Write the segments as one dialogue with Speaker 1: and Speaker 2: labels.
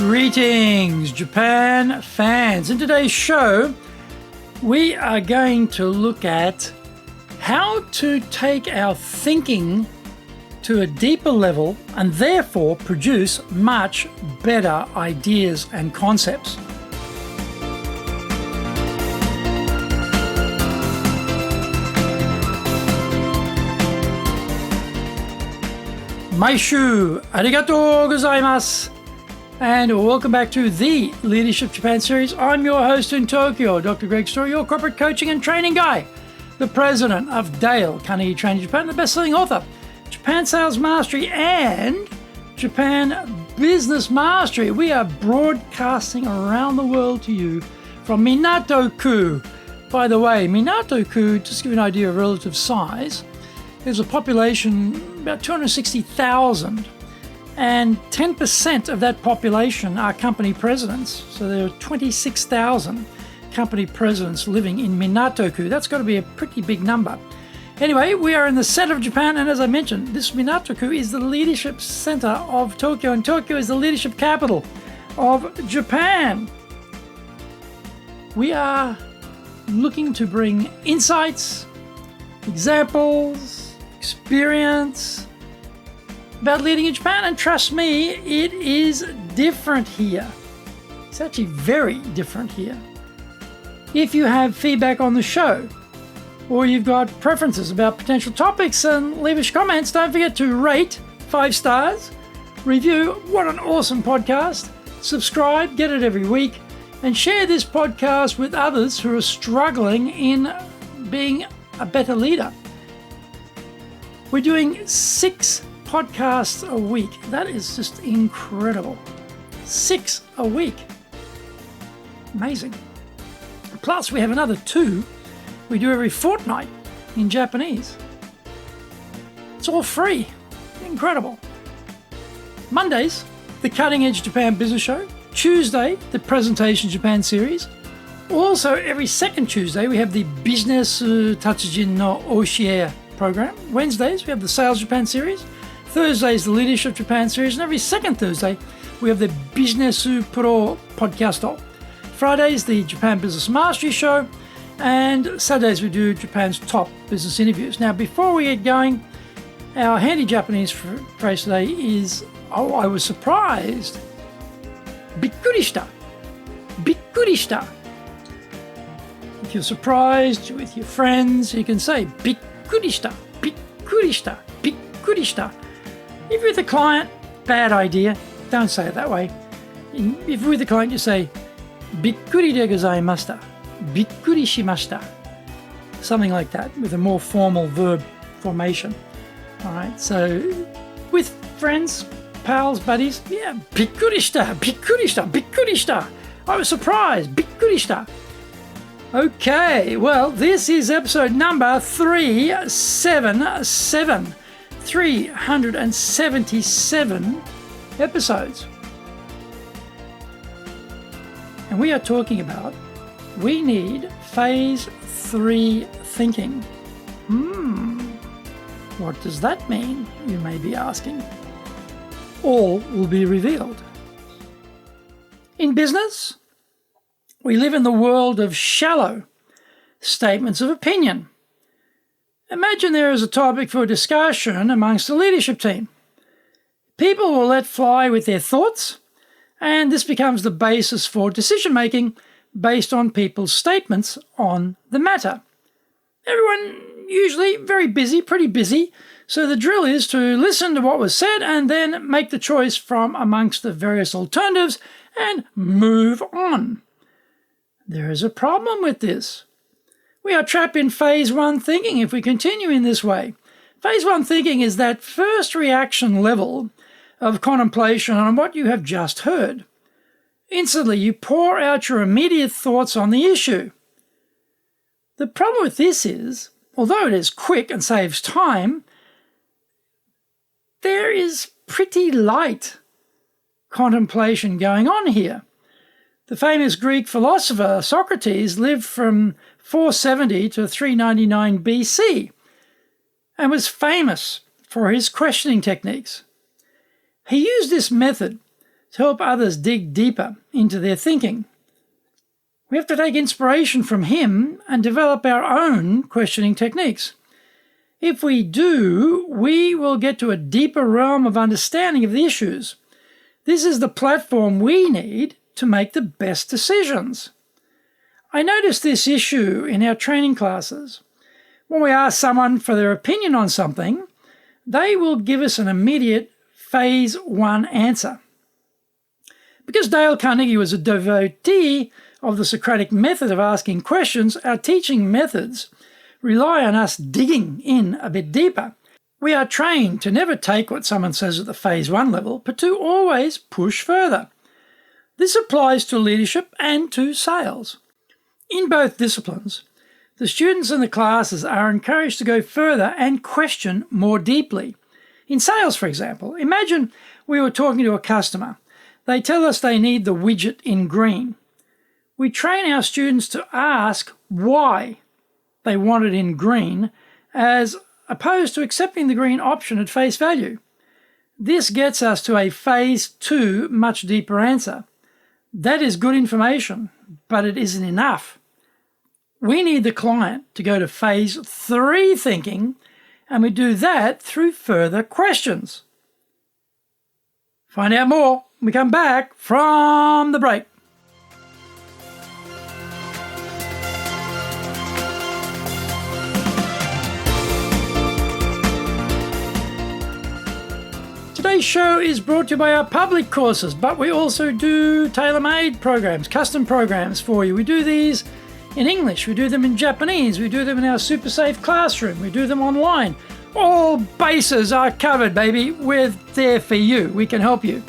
Speaker 1: Greetings, Japan fans. In today's show, we are going to look at how to take our thinking to a deeper level and therefore produce much better ideas and concepts. Maishu arigatou gozaimasu. And welcome back to the Leadership Japan series. I'm your host in Tokyo, Dr. Greg Story, your corporate coaching and training guy, the president of Dale Carnegie Training Japan, the best-selling author, Japan Sales Mastery, and Japan Business Mastery. We are broadcasting around the world to you from Minato-ku. By the way, Minato-ku, just to give you an idea of relative size, there's a population about 260,000. And 10% of that population are company presidents. So there are 26,000 company presidents living in Minato-ku. That's got to be a pretty big number. Anyway, we are in the center of Japan, and as I mentioned, this Minato-ku is the leadership center of Tokyo, and Tokyo is the leadership capital of Japan. We are looking to bring insights, examples, experience about leading in Japan, and trust me, it is different here. It's actually very different here. If you have feedback on the show, or you've got preferences about potential topics, and leave us comments, don't forget to rate 5 stars, review. What an awesome podcast. Subscribe, get it every week, and share this podcast with others who are struggling in being a better leader. We're doing 6 podcasts a week. That is just incredible. 6 a week. Amazing. Plus, we have another 2 we do every fortnight in Japanese. It's all free. Incredible. Mondays, the Cutting Edge Japan Business Show. Tuesday, the Presentation Japan series. Also, every second Tuesday, we have the Business Tatsujin no Oshie program. Wednesdays, we have the Sales Japan series. Thursdays, the Leadership Japan series, and every second Thursday, we have the Business Pro podcast. Fridays, the Japan Business Mastery show, and Saturdays, we do Japan's top business interviews. Now, before we get going, our handy Japanese phrase today is, oh, I was surprised. Bikkurishita. Bikkurishita. If you're surprised with your friends, you can say bikkurishita, bikkurishita, bikkurishita. If you're with a client, bad idea. Don't say it that way. If you're with a client, you say, bikkuri de gozaimashita, bikkuri shimashita. Something like that, with a more formal verb formation. All right, so with friends, pals, buddies, yeah, bikkurishita, bikkurishita, bikkurishita. I was surprised, bikkurishita. Okay, well, this is episode number 377. 377 episodes. And we are talking about we need phase 3 thinking. What does that mean, you may be asking? All will be revealed. In business, we live in the world of shallow statements of opinion. Imagine there is a topic for discussion amongst the leadership team. People will let fly with their thoughts, and this becomes the basis for decision-making based on people's statements on the matter. Everyone usually very busy, pretty busy, so the drill is to listen to what was said and then make the choice from amongst the various alternatives and move on. There is a problem with this. We are trapped in phase 1 thinking if we continue in this way. Phase 1 thinking is that first reaction level of contemplation on what you have just heard. Instantly, you pour out your immediate thoughts on the issue. The problem with this is, although it is quick and saves time, there is pretty light contemplation going on here. The famous Greek philosopher Socrates lived from 470 to 399 BC and was famous for his questioning techniques. He used this method to help others dig deeper into their thinking. We have to take inspiration from him and develop our own questioning techniques. If we do, we will get to a deeper realm of understanding of the issues. This is the platform we need to make the best decisions. I noticed this issue in our training classes. When we ask someone for their opinion on something, they will give us an immediate phase 1 answer. Because Dale Carnegie was a devotee of the Socratic method of asking questions, our teaching methods rely on us digging in a bit deeper. We are trained to never take what someone says at the phase 1 level, but to always push further. This applies to leadership and to sales. In both disciplines, the students in the classes are encouraged to go further and question more deeply. In sales, for example, imagine we were talking to a customer. They tell us they need the widget in green. We train our students to ask why they want it in green, as opposed to accepting the green option at face value. This gets us to a phase 2 much deeper answer. That is good information, but it isn't enough. We need the client to go to phase 3 thinking, and we do that through further questions. Find out more when we come back from the break. Today's show is brought to you by our public courses, but we also do tailor-made programs, custom programs for you. We do these in English, we do them in Japanese, we do them in our super safe classroom, we do them online. All bases are covered, baby. We're there for you. We can help you.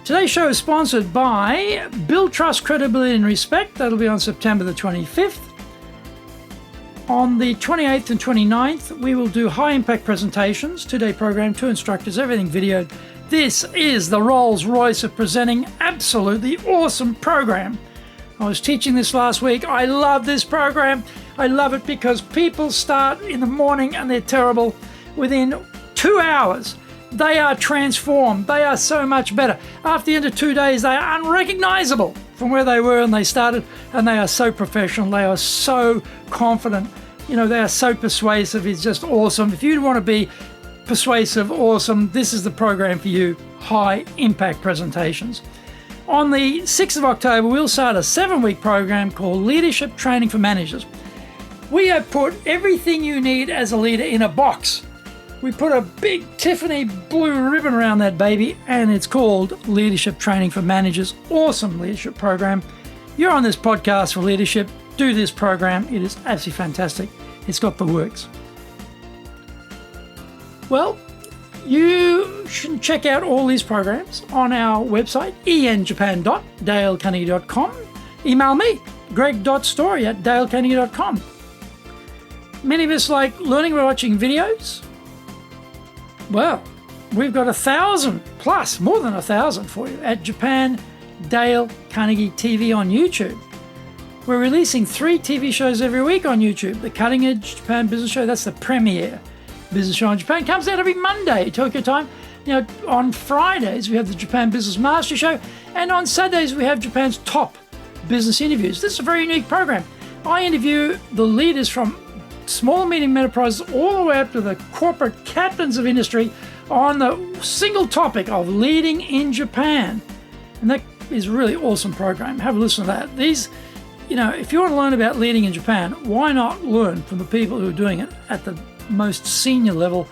Speaker 1: Today's show is sponsored by Build Trust, Credibility and Respect. That'll be on September the 25th. On the 28th and 29th, we will do high-impact presentations, 2-day program, 2 instructors, everything videoed. This is the Rolls-Royce of presenting absolutely awesome program. I was teaching this last week. I love this program. I love it because people start in the morning and they're terrible. Within 2 hours, they are transformed. They are so much better. After the end of 2 days, they are unrecognizable from where they were and they started, and they are so professional. They are so confident. You know, they are so persuasive. It's just awesome. If you want to be persuasive, awesome, this is the program for you. High impact presentations. On the 6th of October, we'll start a 7-week program called Leadership Training for Managers. We have put everything you need as a leader in a box. We put a big Tiffany blue ribbon around that baby, and it's called Leadership Training for Managers. Awesome leadership program. You're on this podcast for leadership. Do this program. It is absolutely fantastic. It's got the works. Well, you should check out all these programs on our website, enjapan.dalecarnegie.com. Email me, greg.story@dalecarnegie.com. Many of us like learning by watching videos. Well, we've got 1,000 plus, more than 1,000 for you at Japan Dale Carnegie TV on YouTube. We're releasing 3 TV shows every week on YouTube. The Cutting Edge Japan Business Show, that's the premiere business show in Japan. Comes out every Monday, Tokyo time. You know, on Fridays, we have the Japan Business Mastery Show. And on Saturdays, we have Japan's top business interviews. This is a very unique program. I interview the leaders from small and medium enterprises all the way up to the corporate captains of industry on the single topic of leading in Japan. And that is a really awesome program. Have a listen to that. These, you know, if you want to learn about leading in Japan, why not learn from the people who are doing it at the most senior level?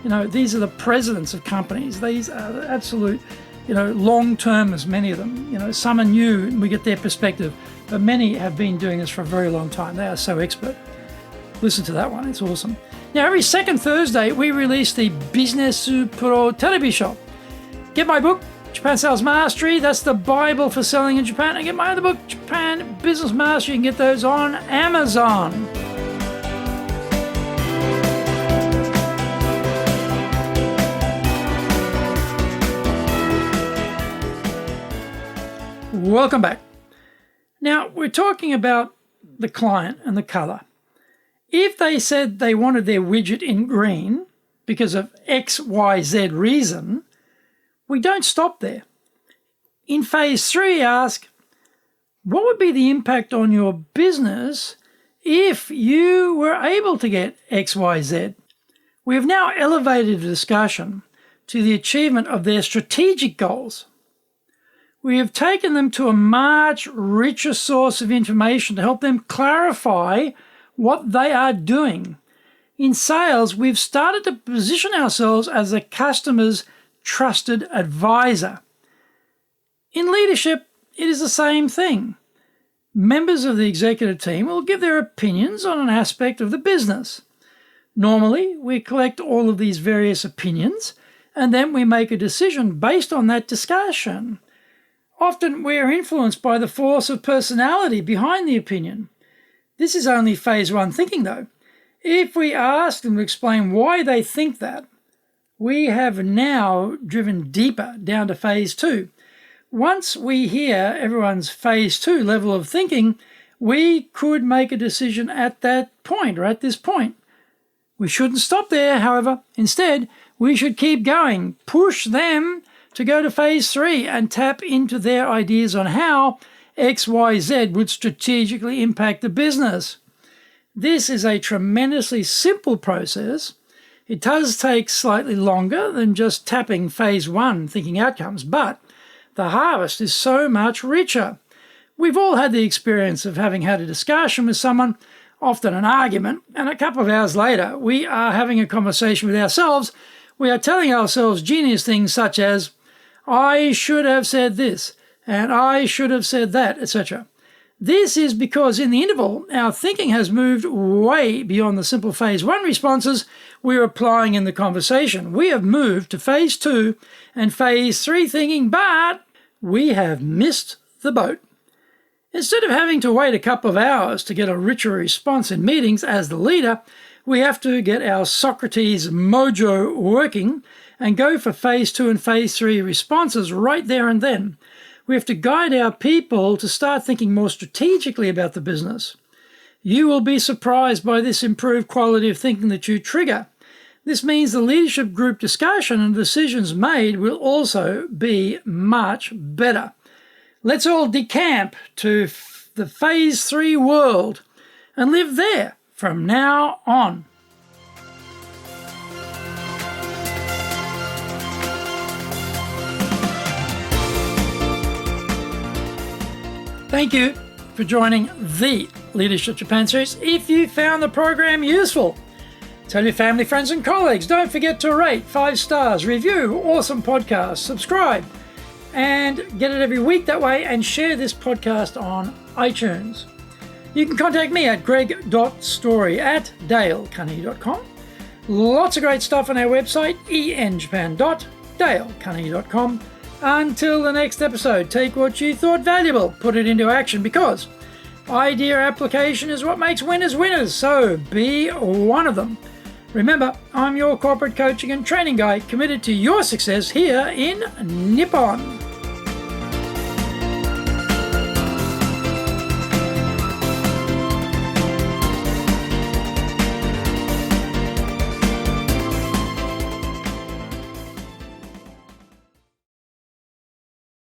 Speaker 1: You know, these are the presidents of companies. These are the absolute, you know, long-termers, many of them. You know, some are new and we get their perspective, but many have been doing this for a very long time. They are so expert. Listen to that one. It's awesome. Now, every second Thursday, we release the Business Pro Television. Get my book, Japan Sales Mastery. That's the Bible for selling in Japan. And get my other book, Japan Business Mastery. You can get those on Amazon. Welcome back. Now, we're talking about the client and the color. If they said they wanted their widget in green because of X, Y, Z reason, we don't stop there. In phase 3, ask, what would be the impact on your business if you were able to get X, Y, Z? We have now elevated the discussion to the achievement of their strategic goals. We have taken them to a much richer source of information to help them clarify what they are doing. In sales, we've started to position ourselves as a customer's trusted advisor. In leadership, it is the same thing. Members of the executive team will give their opinions on an aspect of the business. Normally, we collect all of these various opinions, and then we make a decision based on that discussion. Often, we are influenced by the force of personality behind the opinion. This is only phase 1 thinking, though. If we ask them to explain why they think that, we have now driven deeper down to phase 2. Once we hear everyone's phase 2 level of thinking, we could make a decision at that point or at this point. We shouldn't stop there, however. Instead, we should keep going, push them to go to phase 3 and tap into their ideas on how X, Y, Z would strategically impact the business. This is a tremendously simple process. It does take slightly longer than just tapping phase 1 thinking outcomes, but the harvest is so much richer. We've all had the experience of having had a discussion with someone, often an argument, and a couple of hours later, we are having a conversation with ourselves. We are telling ourselves genius things such as, I should have said this, and I should have said that, etc. This is because in the interval, our thinking has moved way beyond the simple phase 1 responses we're applying in the conversation. We have moved to phase 2 and phase 3 thinking, but we have missed the boat. Instead of having to wait a couple of hours to get a richer response in meetings as the leader, we have to get our Socrates mojo working and go for phase 2 and phase 3 responses right there and then. We have to guide our people to start thinking more strategically about the business. You will be surprised by this improved quality of thinking that you trigger. This means the leadership group discussion and decisions made will also be much better. Let's all decamp to the phase 3 world and live there from now on. Thank you for joining the Leadership Japan series. If you found the program useful, tell your family, friends, and colleagues. Don't forget to rate 5 stars, review awesome podcast, subscribe, and get it every week that way, and share this podcast on iTunes. You can contact me at greg.story@dalecarnegie.com. Lots of great stuff on our website, enjapan.dalecarnegie.com. Until the next episode, take what you thought valuable, put it into action, because idea application is what makes winners winners, so be one of them. Remember, I'm your corporate coaching and training guy committed to your success here in Nippon.